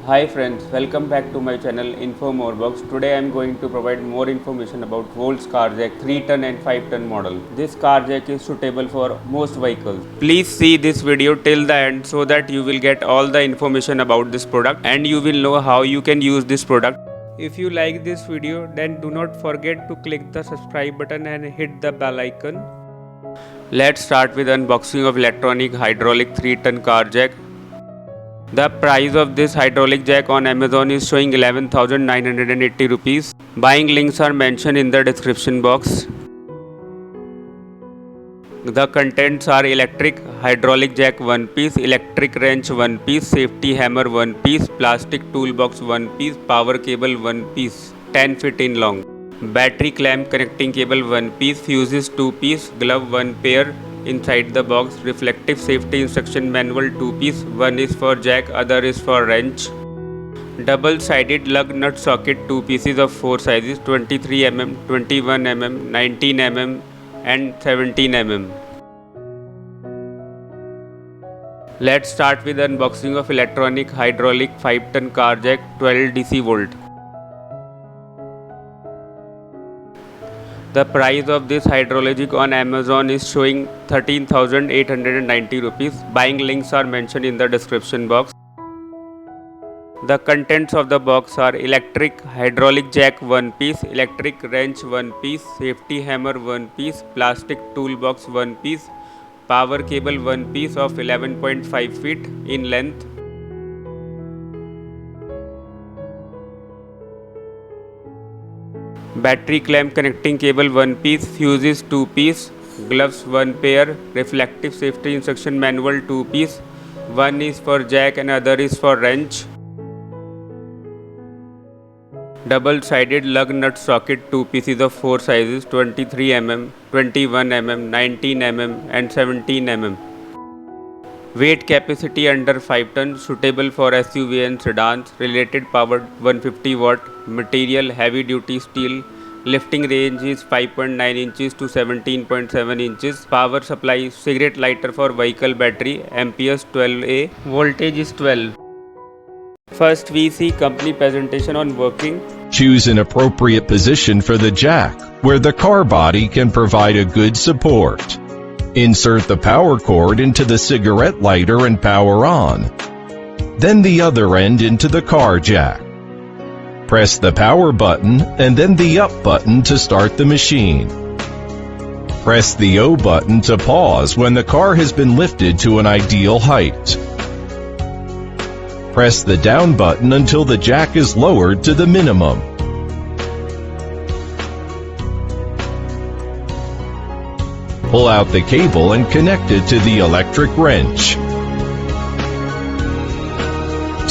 Hi friends, welcome back to my channel infomorebox. Today I am going to provide more information about VOLTZ car jack 3 ton and 5 ton model. This car jack is suitable for most vehicles. Please see this video till the end so that you will get all the information about this product and you will know how you can use this product. If you like this video, then do not forget to click the subscribe button and hit the bell icon. Let's start with unboxing of electronic hydraulic 3 ton car jack. The price of this hydraulic jack on Amazon is showing 11,980 rupees. Buying links are mentioned in the description box. The contents are electric hydraulic jack 1 piece, electric wrench 1 piece, safety hammer 1 piece, plastic toolbox 1 piece, power cable 1 piece, 10 feet in long, battery clamp connecting cable 1 piece, fuses 2 piece, glove 1 pair. Inside the box, reflective safety instruction manual 2 piece, one is for jack, other is for wrench. Double sided lug nut socket 2 pieces of 4 sizes 23 mm, 21 mm, 19 mm and 17 mm. Let's start with unboxing of electronic hydraulic 5 ton car jack 12 DC volt. The price of this hydraulic on Amazon is showing 13,890 rupees. Buying links are mentioned in the description box. The contents of the box are electric hydraulic jack 1 piece, electric wrench 1 piece, safety hammer 1 piece, plastic toolbox 1 piece, power cable 1 piece of 11.5 feet in length. Battery clamp connecting cable 1 piece, fuses 2 piece, gloves 1 pair, reflective safety instruction manual 2 piece, one is for jack and other is for wrench. Double sided lug nut socket 2 pieces of 4 sizes 23 mm, 21 mm, 19 mm and 17 mm. Weight capacity under 5 ton, suitable for SUV and sedans. Related power 150 watt. Material heavy duty steel. Lifting range is 5.9 inches to 17.7 inches. Power supply cigarette lighter for vehicle battery. Amperes 12A. Voltage is 12. First we see company presentation on working. Choose an appropriate position for the jack, where the car body can provide a good support. Insert the power cord into the cigarette lighter and power on. Then the other end into the car jack. Press the power button and then the up button to start the machine. Press the O button to pause when the car has been lifted to an ideal height. Press the down button until the jack is lowered to the minimum. Pull out the cable and connect it to the electric wrench.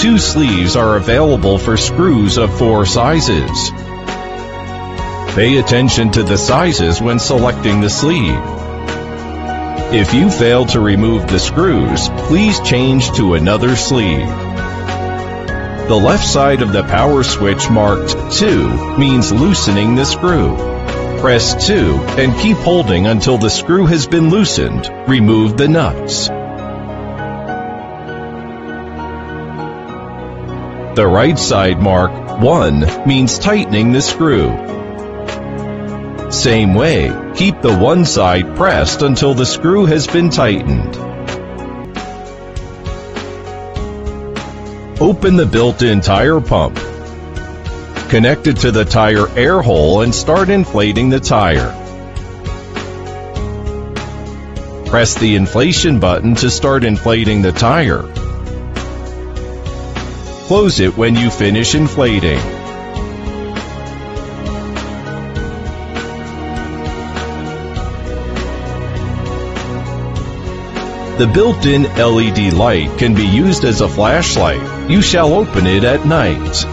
2 sleeves are available for screws of 4 sizes. Pay attention to the sizes when selecting the sleeve. If you fail to remove the screws, please change to another sleeve. The left side of the power switch marked 2 means loosening the screw. Press 2 and keep holding until the screw has been loosened. Remove the nuts. The right side mark 1 means tightening the screw. Same way, keep the one side pressed until the screw has been tightened. Open the built-in tire pump. Connect it to the tire air hole and start inflating the tire. Press the inflation button to start inflating the tire. Close it when you finish inflating. The built-in LED light can be used as a flashlight. You shall open it at night.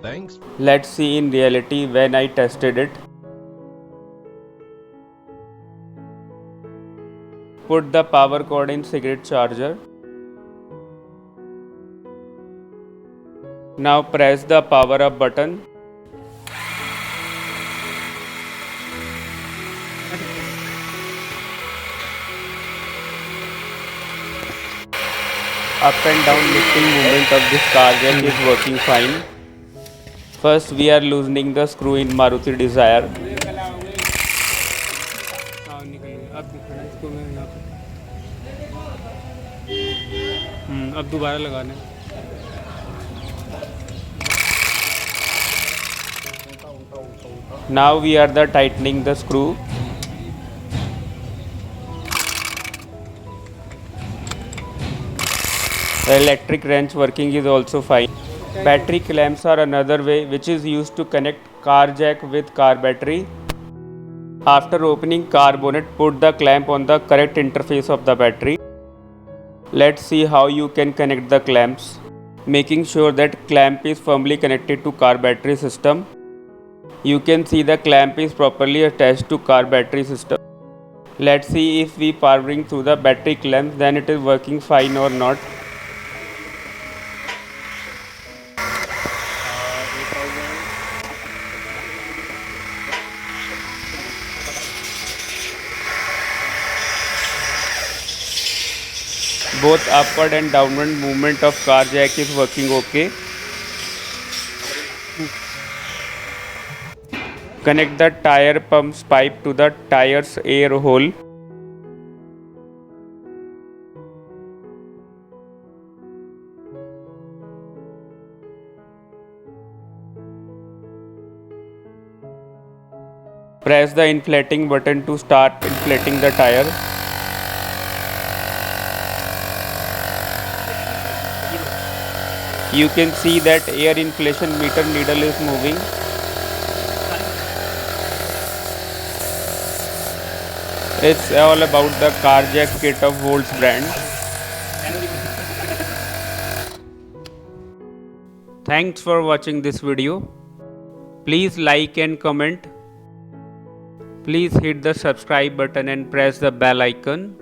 Thanks. Let's see in reality when I tested it. Put the power cord in cigarette charger. Now press the power up button. Up and down lifting movement of this car jack is working fine. First we are loosening the screw in Maruti Dzire. अब दोबारा लगाना है. Now we are tightening the screw. The electric wrench working is also fine. Battery clamps are another way which is used to connect car jack with car battery. After opening car bonnet, put the clamp on the correct interface of the battery. Let's see how you can connect the clamps. Making sure that clamp is firmly connected to car battery system. You can see the clamp is properly attached to car battery system. Let's see if we powering through the battery clamp, then it is working fine or not. Both upward and downward movement of car jack is working okay. Connect the tire pumps pipe to the tire's air hole. Press the inflating button to start inflating the tire. You can see that air inflation meter needle is moving. It's all about the car jack kit of VOLTZ brand. Thanks for watching this video. Please like and comment. Please hit the subscribe button and press the bell icon.